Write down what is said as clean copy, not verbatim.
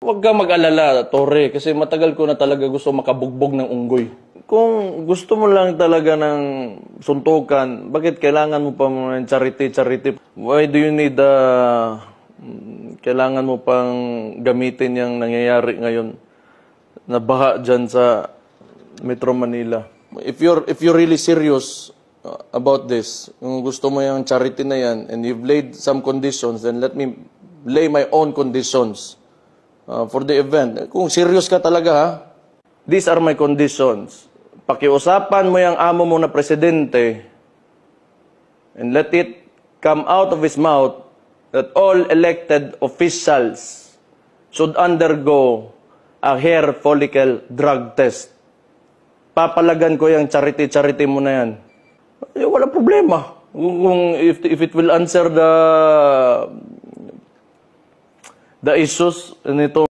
Huwag ka mag-alala, Torre, kasi matagal ko na talaga gusto makabugbog ng unggoy. Kung gusto mo lang talaga ng suntukan, bakit kailangan mo pa ng charity? Why do you need kailangan mo pang gamitin yung nangyayari ngayon na baha dyan sa Metro Manila? If you're really serious about this, kung gusto mo yung charity na yan, and you've laid some conditions, then let me lay my own conditions for the event. Kung serious ka talaga, ha? These are my conditions. Pakiusapan mo yung amo mo na presidente and let it come out of his mouth that all elected officials should undergo a hair follicle drug test. Papalagan ko yung charity mo na yan. Wala problema. If it will answer the issues nito